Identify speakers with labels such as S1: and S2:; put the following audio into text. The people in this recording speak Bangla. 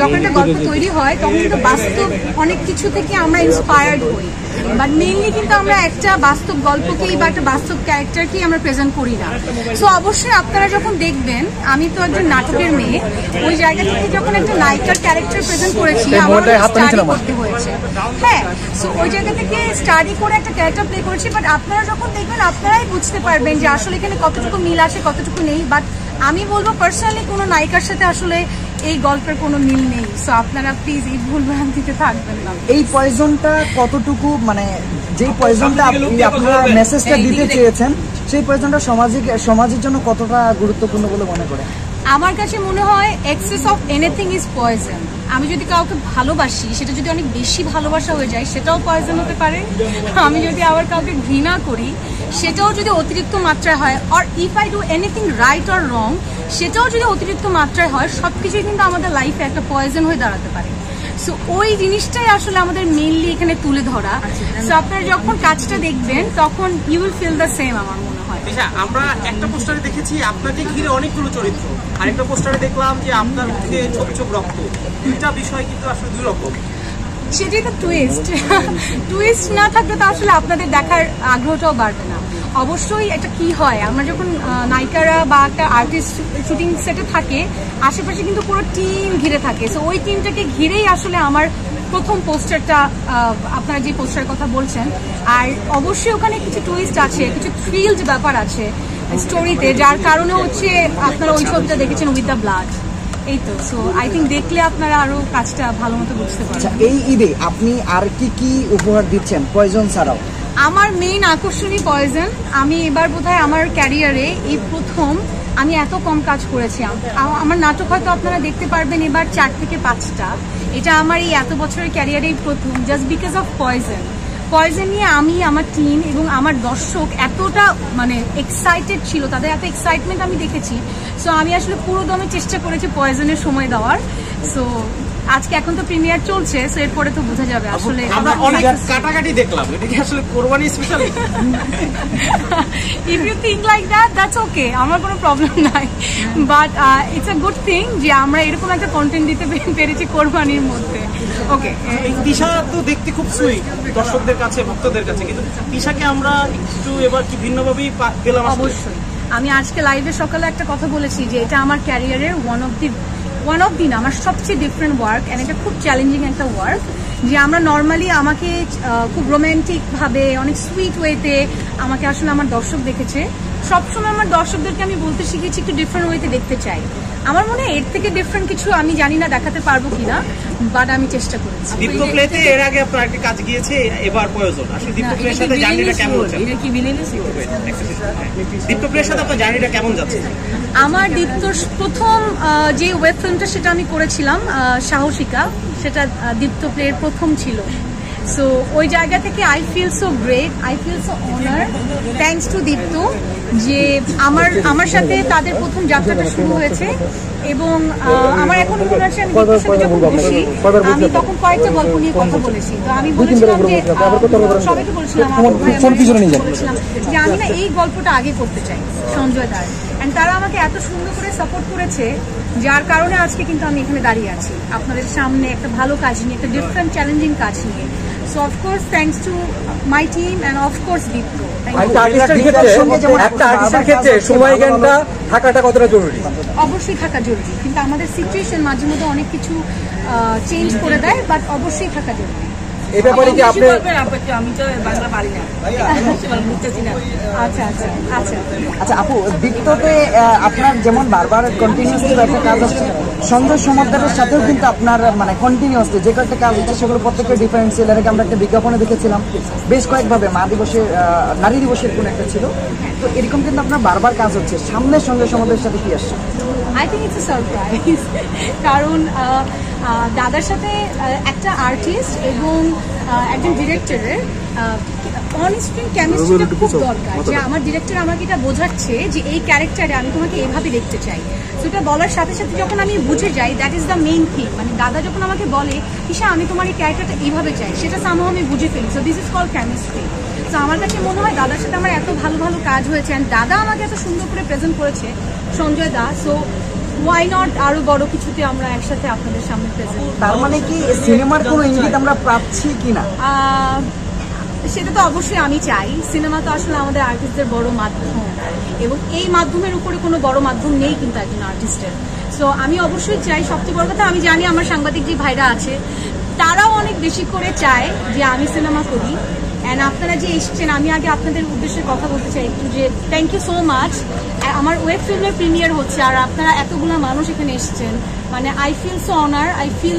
S1: যখন একটা গল্প তৈরি হয় তখন কিন্তু বাস্তব অনেক কিছু থেকে আমরা ইন্সপায়ার্ড হই, বাট মেইনলি কিন্তু আমরা একটা বাস্তব গল্পকেই বা একটা বাস্তব ক্যারেক্টারকেই আমরা প্রেজেন্ট করি না। সো অবশ্যই আপনারা যখন দেখবেন, আমি তো একজন নাটকের মেয়ে, ওই জায়গা থেকে যখন একটা নায়িকার ক্যারেক্টার প্রেজেন্ট করেছি আমার স্টাডি করতে হয়েছে। হ্যাঁ, সো ওই জায়গা থেকে স্টাডি করে একটা ক্যারেক্টার প্লে করেছি। বাট আপনারা যখন দেখবেন আপনারাই বুঝতে পারবেন যে আসলে এখানে কতটুকু মিল আছে কতটুকু নেই। বাট আমি বলবো পার্সোনালি কোনো নায়িকার সাথে আসলে এই গল্পের কোনো মিল নেই। সো আপনারা প্লিজ এই ভুল ভ্রান্তিতে থাকবেন না।
S2: এই পয়জনটা কতটুকু, মানে যেই পয়জনটা আপনারা মেসেজটা দিতে চেয়েছেন সেই পয়জনটা সমাজের জন্য কতটা গুরুত্বপূর্ণ বলে মনে করেন?
S1: আমার কাছে মনে হয় access of anything is poison. আমি যদি কাউকে ভালোবাসি, সেটা যদি অনেক বেশি ভালোবাসা হয়ে যায় সেটাও পয়জন হতে পারে। আমি যদি আবার কাউকে ঘৃণা করি সেটাও যদি অতিরিক্ত মাত্রায় হয়, or if I do anything right or wrong সেটাও যদি অতিরিক্ত মাত্রায় হয়, সব কিছুই কিন্তু আমাদের লাইফে একটা পয়জন হয়ে দাঁড়াতে পারে। সো ওই জিনিসটাই আসলে আমাদের মেইনলি এখানে তুলে ধরা। সো আপনারা যখন কাজটা দেখবেন তখন you will feel the same আমার মনে হয়।
S3: আমরা একটা পোস্টারে দেখেছি আপনাকে ঘিরে অনেকগুলো চরিত্র, আরেকটা পোস্টারে দেখলাম যে আপনার মুখে ছোপ ছোপ রক্ত। দুইটা বিষয় কিন্তু আসলে দুই রকম।
S1: সেটাই তো টুইস্ট। টুইস্ট না থাকলে তো আসলে আপনাদের দেখার আগ্রহটাও বাড়বে না। অবশ্যই এটা কি হয়, আমরা যখন নায়িকারা বা একটা আর্টিস্ট শুটিং সেটে থাকে, আশেপাশে কিন্তু পুরো টিম ঘিরে থাকে। সো ওই টিমটাকে ঘিরেই আসলে আমার প্রথম পোস্টারটা, আপনারা যে পোস্টারের কথা বলছেন। আর অবশ্যই ওখানে কিছু টুইস্ট আছে, কিছু থ্রিলড ব্যাপার আছে স্টোরিতে, যার কারণে হচ্ছে আপনারা ওই ছবিটা দেখেছেন উইথ দ্য ব্লাড। এই তো, সো আই থিঙ্ক দেখলে আপনারা আরো কাজটা ভালো মতো বুঝতে পারবেন।
S2: এই ঈদে আপনি আর কি উপহার দিচ্ছেন পয়জন ছাড়াও?
S1: আমার মেইন আকর্ষণই পয়জন। আমি এবার বোধহয় আমার ক্যারিয়ারে এই প্রথম আমি এত কম কাজ করেছি। আমার নাটক হয়তো আপনারা দেখতে পারবেন এবার 4 থেকে 5টা। এটা আমার এই এত বছরের ক্যারিয়ারেই প্রথম, just because of poison. Poison নিয়ে আমি, আমার টিম এবং আমার দর্শক এতটা মানে এক্সাইটেড ছিল, তাদের এত এক্সাইটমেন্ট আমি দেখেছি। সো আমি আসলে পুরো দমে চেষ্টা করেছি পয়জনের সময় দেওয়ার। সো আজকে এখন তো প্রিমিয়ার চলছে, সো এরপরে তো বোঝা যাবে আসলে।
S3: আমরা অনেক কাটাকাটি দেখলাম, এটা কি আসলে কোরবানি special?
S1: If you think like that, that's okay, আমার কোনো প্রবলেম নাই। But it's a good thing যে আমরা এরকম একটা কন্টেন্ট দিতে পেরেছি কোরবানির মধ্যে। ওকে,
S3: তিশা তো দেখতে খুব সুইট দর্শকদের কাছে, ভক্তদের কাছে, কিন্তু তিশাকে আমরা একটু এবার কি ভিন্নভাবেই পেলাম?
S1: অবশ্যই। আমি আজকে লাইভে সকালে একটা কথা বলেছি যে এটা আমার ক্যারিয়ারের ওয়ান অফ দি আমার সবচেয়ে ডিফারেন্ট ওয়ার্ক, এন্ড এটা খুব চ্যালেঞ্জিং একটা ওয়ার্ক। যে আমরা নর্মালি আমাকে খুব রোম্যান্টিক ভাবে, অনেক সুইট ওয়েতে আমাকে আসলে আমার দর্শক দেখেছে। সবসময় আমার দর্শকদেরকে আমি বলতে শিখেছি একটু ডিফারেন্ট ওয়েতে দেখতে চাই। আমার মনে হয় এর থেকে ডিফারেন্ট কিছু আমি জানি না দেখাতে পারবো কিনা, বাট আমি চেষ্টা করেছি।
S3: দীপ্ত প্লেতে এর আগে আপনার একটা কাজ গিয়েছে, এবার প্রয়োজন। আসলে দীপ্ত প্লের সাথে জার্নিটা কেমন হচ্ছে? দীপ্ত প্লের সাথে আপনার জার্নিটা কেমন যাচ্ছে?
S1: আমার দীপ্তর প্রথম যে ওয়েব ফিল্মটা সেটা আমি করেছিলাম সাহসিকা, সেটা দীপ্ত প্লের প্রথম ছিল। সো ওই জায়গা থেকে I feel so great, I feel so honour, thanks to Dipta যে আমার সাথে তাদের প্রথম যাত্রাটা শুরু হয়েছে। এবং আমার এখন মনে হচ্ছে আমি দীপ্তর সাথে যখন বসি, আমি তখন কয়েকটা গল্প নিয়ে কথা বলেছি। তো আমি বলেছিলাম যে সবাইকে বলেছিলাম যে আমি না এই গল্পটা আগে করতে চাই সঞ্জয় দার, অ্যান্ড তারা আমাকে এত সুন্দর করে সাপোর্ট করেছে, যার কারণে আজকে কিন্তু আমি এখানে দাঁড়িয়ে আছি আপনাদের সামনে একটা ভালো কাজ নিয়ে, একটা ডিফারেন্ট চ্যালেঞ্জিং কাজ নিয়ে। So of course thanks to my team and of course Dipta.
S4: একটা আর্টিস্টের ক্ষেত্রে সময় জ্ঞানটা থাকাটা কতটা জরুরি?
S1: অবশ্যই থাকা জরুরি, কিন্তু আমাদের সিচুয়েশন মাঝে মধ্যে অনেক কিছু চেঞ্জ করে দেয়, বাট অবশ্যই থাকা জরুরি।
S4: এই ব্যাপারে কি আপনি?
S1: আমি তো বাংলা পারি না। আচ্ছা আচ্ছা আচ্ছা
S2: আচ্ছা আপু, দীপ্ততে আপনার যেমন বারবার কন্টিনিউসলি একটা কাজ হচ্ছে, সঞ্জয় সমাদ্দারের সাথেও কিন্তু আপনার মানে কন্টিনিউসলি যে কয়েকটা কাজ হচ্ছে সেগুলো প্রত্যেকটা ডিফারেন্সিয়াল। এর আগে আমরা একটা বিজ্ঞাপনে দেখেছিলাম বেশ কয়েকভাবে, নারী দিবসের কোন একটা ছিল। তো এরকম কিন্তু আপনার বারবার কাজ হচ্ছে, সামনে সঞ্জয় সমাদ্দারের সাথে কি আসছে?
S1: I think it's a surprise, কারণ দাদার সাথে একটা আর্টিস্ট এবং একজন ডিরেক্টরের অন স্ক্রিন কেমিস্ট্রিটা খুব দরকার। যে আমার ডিরেক্টর আমাকে এটা বোঝাচ্ছে যে এই ক্যারেক্টারে আমি তোমাকে এভাবে দেখতে চাই। সেটা বলার সাথে সাথে যখন আমি বুঝে যাই, that is the main thing. মানে দাদা যখন আমাকে বলে ঈশা আমি তোমার এই ক্যারেক্টারটা এইভাবে চাই, সেটা সামহাও আমি বুঝে ফেলি। So this is call chemistry. তো আমার কাছে মনে হয় দাদার সাথে আমার এত ভালো ভালো কাজ হয়েছে, অ্যান্ড দাদা আমাকে এত সুন্দর করে প্রেজেন্ট করেছে সঞ্জয় দা। সো ওয়াই নট আরো বড় কিছুতে আমরা একসাথে আপনাদের সামনে প্রেজেন্ট।
S2: তার মানে কি সিনেমার কোনো ইঙ্গিত আমরা পাচ্ছি কিনা?
S1: সেটা তো অবশ্যই আমি চাই। সিনেমা তো আসলে আমাদের আর্টিস্টদের বড় মাধ্যম, এবং এই মাধ্যমের উপরে কোনো বড় মাধ্যম নেই কিন্তু একজন আর্টিস্টের। সো আমি অবশ্যই চাই, সবচেয়ে বড় কথা আমি জানি আমার সাংবাদিক যে ভাইরা আছে তারাও অনেক বেশি করে চায় যে আমি সিনেমা করি। অ্যান্ড আপনারা যে এসছেন, আমি আগে আপনাদের উদ্দেশ্যে কথা বলতে চাই একটু, যে থ্যাংক ইউ সো মাচ। আমার ওয়েব ফিল্মের প্রিমিয়ার হচ্ছে আর আপনারা এতগুলো মানুষ এখানে এসছেন, মানে I feel so honour, I feel